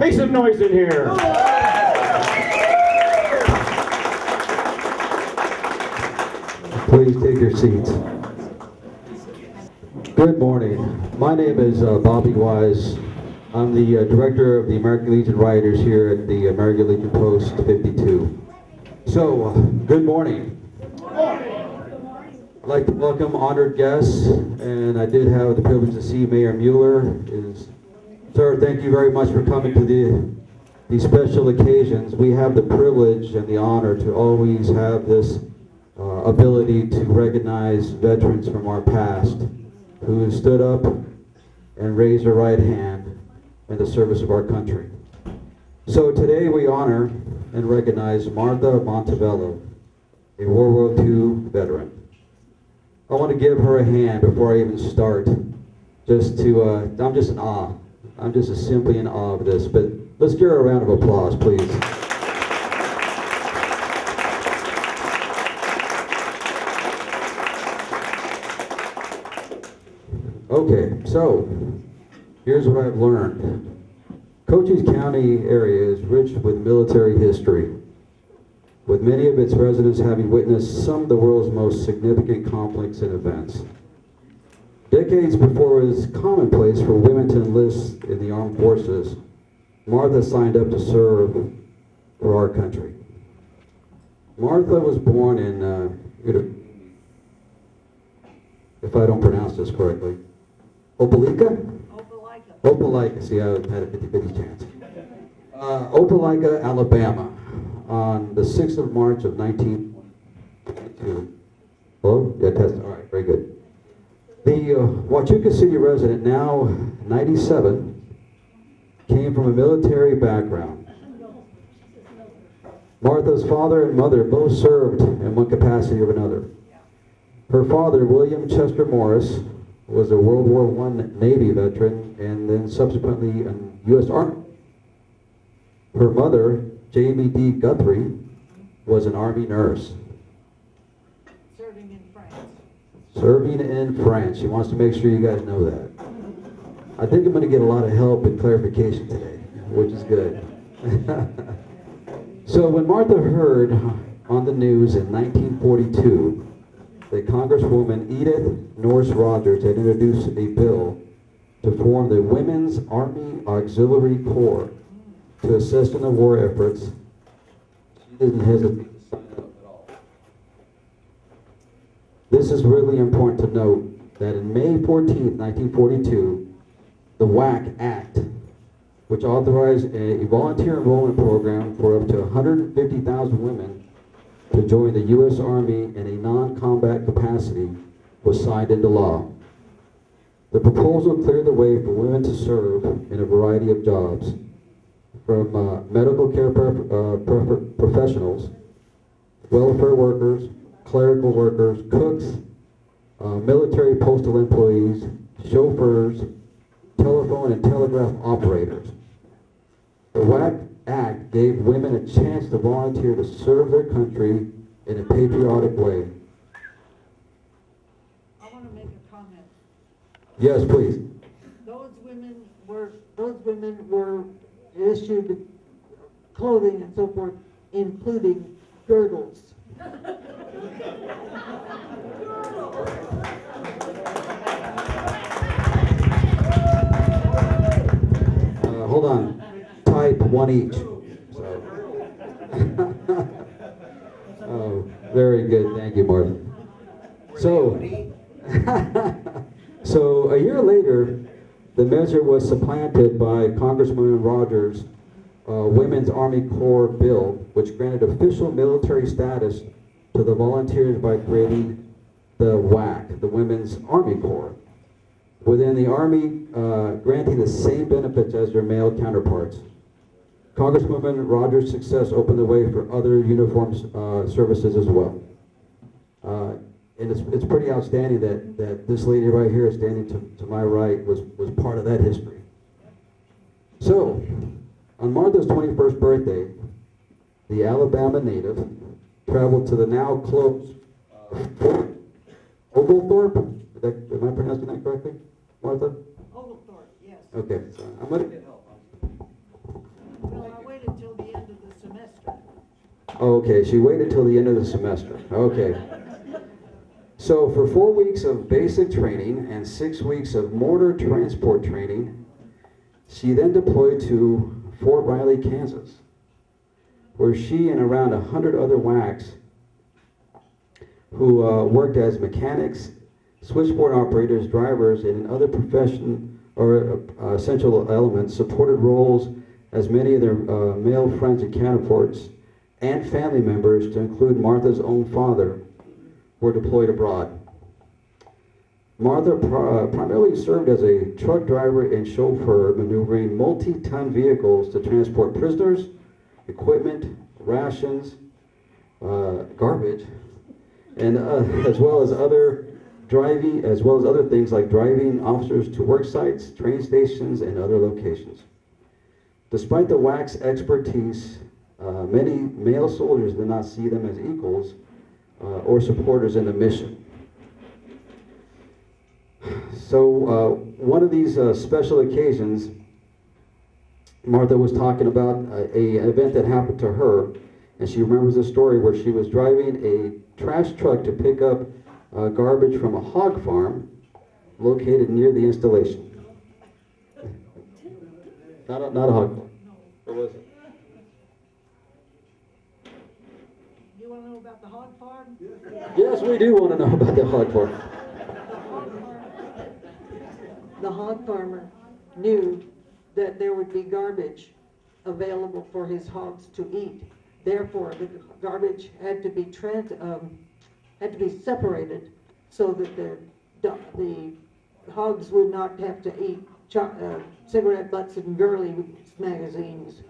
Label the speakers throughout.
Speaker 1: Make some noise in here.
Speaker 2: Please take your seats. Good morning. My name is Bobby Wise. I'm the director of the American Legion Riders here at the American Legion Post 52. So, good morning. I'd like to welcome honored guests, and I did have the privilege to see Mayor Mueller. Sir, thank you very much for coming to these special occasions. We have the privilege and the honor to always have this ability to recognize veterans from our past who stood up and raised their right hand in the service of our country. So today we honor and recognize Martha Montevallo, a World War II veteran. I want to give her a hand before I even start, I'm just in awe. I'm just simply in awe of this, but let's give her a round of applause, please. Okay, so here's what I've learned. Cochise County area is rich with military history, with many of its residents having witnessed some of the world's most significant conflicts and events. Decades before it was commonplace for women to enlist in the armed forces, Martha signed up to serve for our country. Martha was born in, if I don't pronounce this correctly, Opelika? Opelika. See, I had a 50-50 chance. Opelika, Alabama, on the 6th of March of 1922. Hello? Yeah, test. All right, very good. The Huachuca City resident, now 97, came from a military background. Martha's father and mother both served in one capacity or another. Her father, William Chester Morris, was a World War I Navy veteran and then subsequently an U.S. Army. Her mother, Jamie D. Guthrie, was an Army nurse.
Speaker 3: Serving in France.
Speaker 2: Serving in France. She wants to make sure you guys know that. I think I'm going to get a lot of help and clarification today, which is good. So when Martha heard on the news in 1942 that Congresswoman Edith Norris Rogers had introduced a bill to form the Women's Army Auxiliary Corps to assist in the war efforts, she didn't hesitate to sign up at all. This is really important to note that in May 14, 1942, the WWII Act, which authorized a volunteer enrollment program for up to 150,000 women to join the U.S. Army in a non-combat capacity, was signed into law. The proposal cleared the way for women to serve in a variety of jobs, from medical care professionals, welfare workers, clerical workers, cooks, military postal employees, chauffeurs, telephone and telegraph operators. The WWII Act gave women a chance to volunteer to serve their country in a patriotic way.
Speaker 3: I want to make a comment.
Speaker 2: Yes, please.
Speaker 3: Those women were issued clothing and so forth, including girdles.
Speaker 2: Hold on. Type one each. So. Oh, very good. Thank you, Martha. So, so a year later, the measure was supplanted by Congresswoman Rogers' Women's Army Corps bill, which granted official military status to the volunteers by creating the WWII, the Women's Army Corps, within the Army granting the same benefits as their male counterparts. Congresswoman Rogers' success opened the way for other uniformed services as well. And it's pretty outstanding that this lady right here standing to my right was part of that history. So, on Martha's 21st birthday, the Alabama native traveled to the now closed Oglethorpe. Am I pronouncing that correctly, Martha?
Speaker 3: Oglethorpe, yes.
Speaker 2: Okay, so I'm going to get help. Okay, she waited till the end of the semester. Okay. So for 4 weeks of basic training and 6 weeks of mortar transport training, she then deployed to Fort Riley, Kansas, where she and around 100 other WACs who worked as mechanics, switchboard operators, drivers, and in other profession or essential elements supported roles as many of their male friends and counterparts and family members, to include Martha's own father, were deployed abroad. Martha primarily served as a truck driver and chauffeur, maneuvering multi-ton vehicles to transport prisoners, equipment, rations, garbage, and as well as other things like driving officers to work sites, train stations, and other locations. Despite the WAC's expertise, many male soldiers did not see them as equals or supporters in the mission. So one of these special occasions, Martha was talking about an event that happened to her, and she remembers a story where she was driving a trash truck to pick up garbage from a hog farm located near the installation. Not a hog farm. What was it?
Speaker 3: You want to know about the hog farm?
Speaker 2: Yes, we do want to know about the hog farm.
Speaker 3: The hog farmer knew that there would be garbage available for his hogs to eat. Therefore, the garbage had to be separated so that the hogs would not have to eat cigarette butts and girly magazines.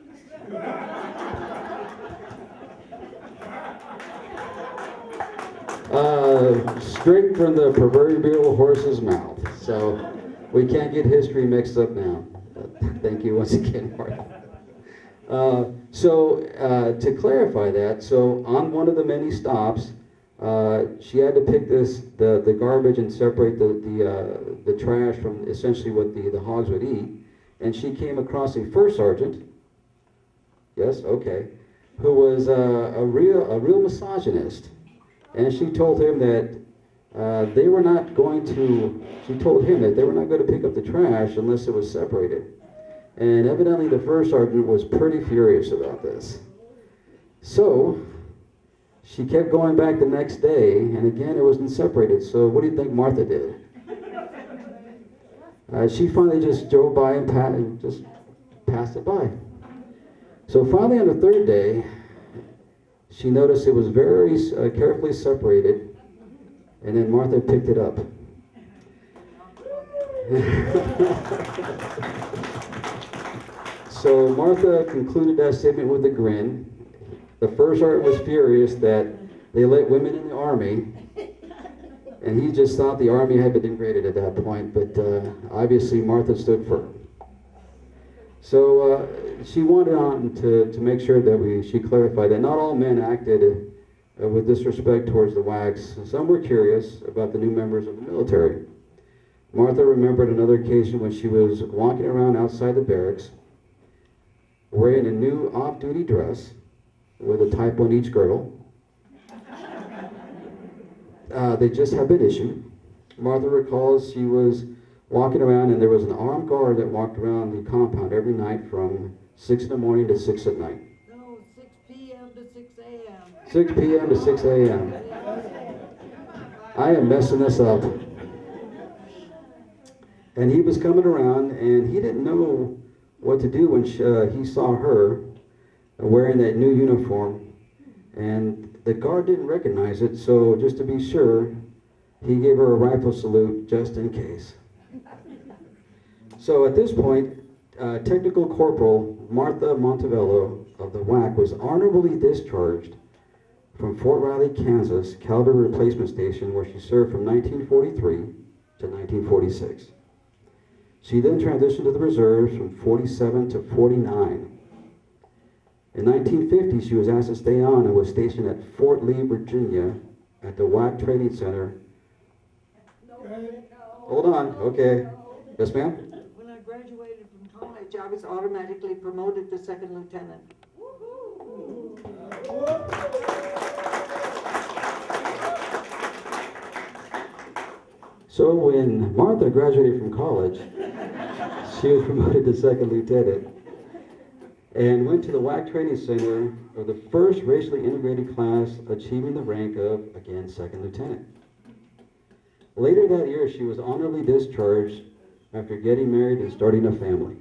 Speaker 2: Straight from the proverbial horse's mouth. So we can't get history mixed up now. Thank you once again, Martha. To clarify that, so on one of the many stops, she had to pick the garbage and separate the trash from essentially what the hogs would eat, and she came across a first sergeant. Yes, okay, who was a real misogynist, and she told him that they were not going to. She told him that they were not going to pick up the trash unless it was separated. And evidently the first sergeant was pretty furious about this. So she kept going back the next day, and again it wasn't separated. So what do you think Martha did? She finally just drove by and just passed it by. So finally on the third day, she noticed it was very carefully separated, and then Martha picked it up. So Martha concluded that statement with a grin. The first sergeant was furious that they let women in the Army, and he just thought the Army had been degraded at that point, but obviously Martha stood firm. So she wanted on to make sure that she clarified that not all men acted with disrespect towards the WACs. Some were curious about the new members of the military. Martha remembered another occasion when she was walking around outside the barracks wearing a new off-duty dress with a type on each girdle. They just have been issued. Martha recalls she was walking around and there was an armed guard that walked around the compound every night from 6 in the morning to 6 at night.
Speaker 3: No, 6 p.m. to 6 a.m.
Speaker 2: 6 p.m. to 6 a.m. I am messing this up. And he was coming around and he didn't know what to do when he saw her wearing that new uniform, and the guard didn't recognize it, so just to be sure, he gave her a rifle salute just in case. So at this point, Technical Corporal Martha Montevallo of the WWII was honorably discharged from Fort Riley, Kansas Cavalry Replacement Station, where she served from 1943 to 1946. She then transitioned to the reserves from 47 to 49. In 1950, she was asked to stay on and was stationed at Fort Lee, Virginia, at the WWII Training Center. Hold on, okay. Yes, ma'am?
Speaker 3: When I graduated from college, I was automatically promoted to second lieutenant.
Speaker 2: So when Martha graduated from college, she was promoted to second lieutenant and went to the WWII Training Center of the first racially integrated class, achieving the rank of, again, second lieutenant. Later that year, she was honorably discharged after getting married and starting a family.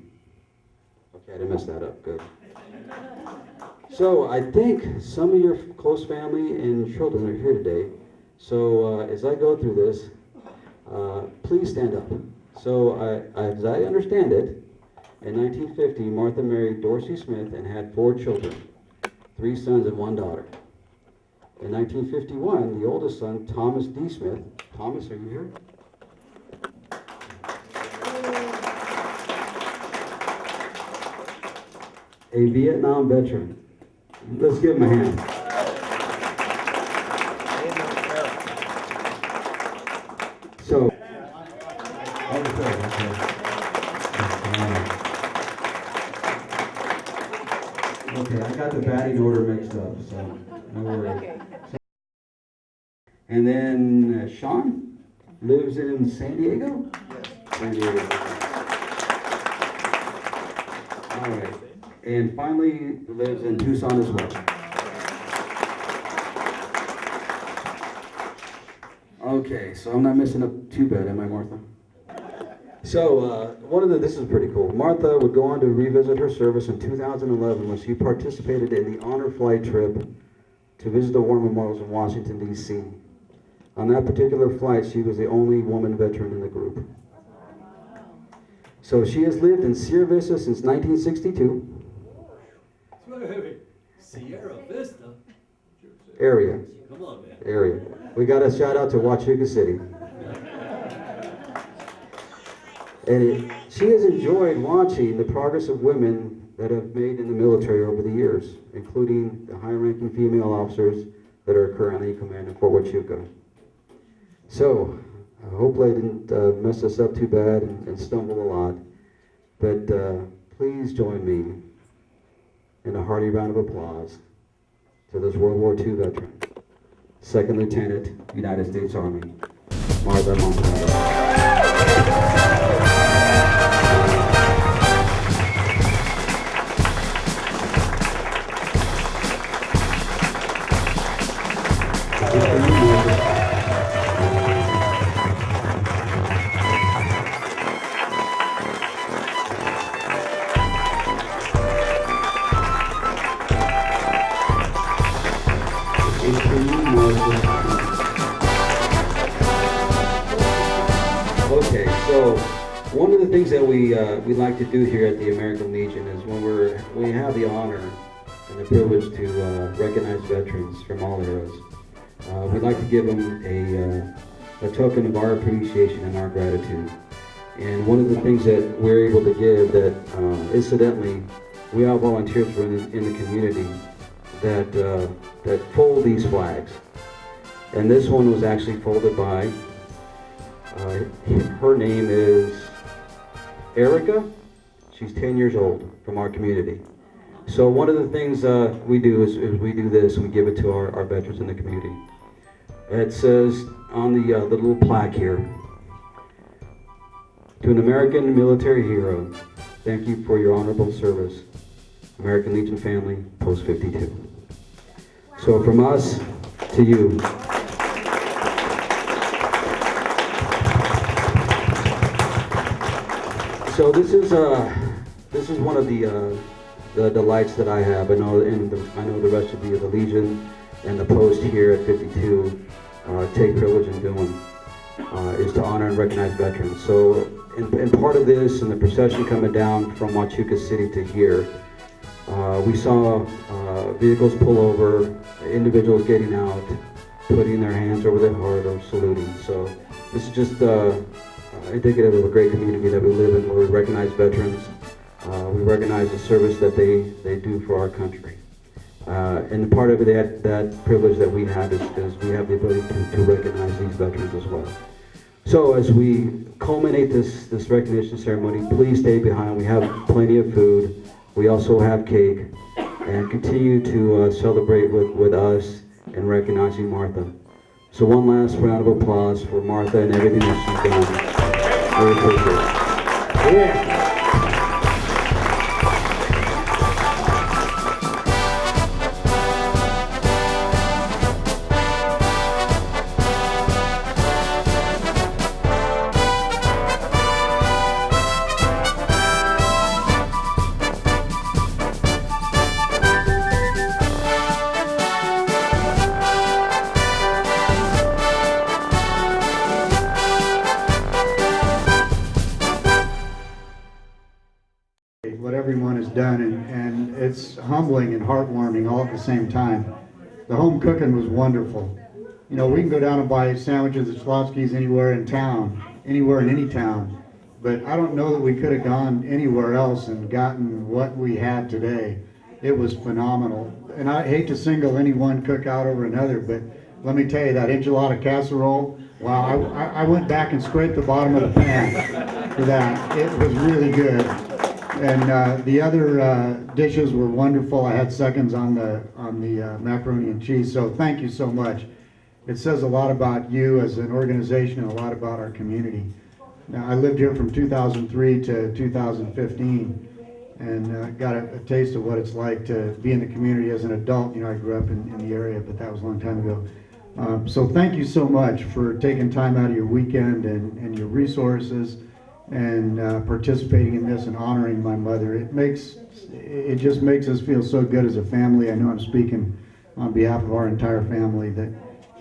Speaker 2: Okay, I didn't mess that up, good. So I think some of your close family and children are here today. So as I go through this, please stand up. So as I understand it, in 1950, Martha married Dorsey Smith and had 4 children, 3 sons and 1 daughter. In 1951, the oldest son, Thomas D. Smith, Thomas, are you here? A Vietnam veteran. Let's give him a hand. So, okay, I got the batting order mixed up, so no worries. And then Sean lives in San Diego? Yes. San Diego. All right. And finally lives in Tucson as well. Okay, so I'm not messing up too bad, am I, Martha? So, this is pretty cool. Martha would go on to revisit her service in 2011 when she participated in the honor flight trip to visit the war memorials in Washington, D.C. On that particular flight, she was the only woman veteran in the group. So she has lived in Sierra Vista since 1962.
Speaker 1: Sierra Vista?
Speaker 2: Area.
Speaker 1: Come on, man.
Speaker 2: Area. We got a shout out to Huachuca City. And she has enjoyed watching the progress of women that have made in the military over the years, including the high-ranking female officers that are currently in command in Fort Huachuca. So, hopefully I didn't mess this up too bad and stumble a lot, but please join me in a hearty round of applause to this World War II veteran, Second Lieutenant, United States Army, Martha Montevallo. Okay, so one of the things that we like to do here at the American Legion is when we have the honor and the privilege to recognize veterans from all eras, we'd like to give them a token of our appreciation and our gratitude. And one of the things that we're able to give that, incidentally, we have volunteers in the community that fold these flags. And this one was actually folded by, her name is Erica. She's 10 years old from our community. So one of the things we do is we do this, we give it to our veterans in the community. It says on the little plaque here, to an American military hero, thank you for your honorable service. American Legion family, Post 52. So from us to you. So this is one of the delights that I have. I know the rest of the Legion and the post here at 52 take privilege in doing is to honor and recognize veterans. So in part of this and the procession coming down from Huachuca City to here, we saw vehicles pull over, individuals getting out, putting their hands over their heart or saluting. So this is just indicative of a great community that we live in, where we recognize veterans. We recognize the service that they do for our country. And part of that privilege that we have is we have the ability to recognize these veterans as well. So as we culminate this recognition ceremony, please stay behind. We have plenty of food. We also have cake. and continue to celebrate with us and recognizing Martha. So one last round of applause for Martha and everything that she's done. We appreciate it. Yeah.
Speaker 4: What everyone has done, and it's humbling and heartwarming all at the same time. The home cooking was wonderful. You know, we can go down and buy sandwiches at Schlotzsky's anywhere in town, anywhere in any town, but I don't know that we could have gone anywhere else and gotten what we had today. It was phenomenal. And I hate to single any one cook out over another, but let me tell you, that enchilada casserole, wow, I went back and scraped the bottom of the pan for that. It was really good. And the other dishes were wonderful. I had seconds on the macaroni and cheese. So thank you so much. It says a lot about you as an organization and a lot about our community. Now, I lived here from 2003 to 2015, and got a taste of what it's like to be in the community as an adult. You know, I grew up in the area, but that was a long time ago. So thank you so much for taking time out of your weekend and your resources, and participating in this and honoring my mother. It just makes us feel so good as a family. I know I'm speaking on behalf of our entire family that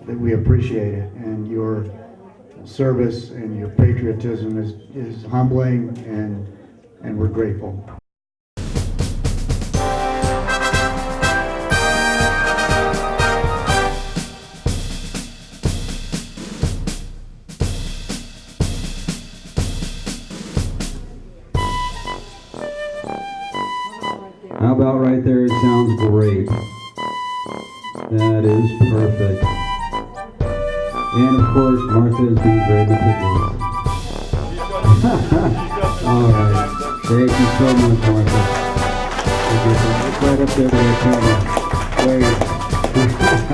Speaker 4: we appreciate it, and your service and your patriotism is humbling, and we're grateful.
Speaker 2: How about right there? It sounds great. That is perfect. And of course, Martha is being very meticulous. All right. Thank you so much, Martha. Right up there with that camera. Wait.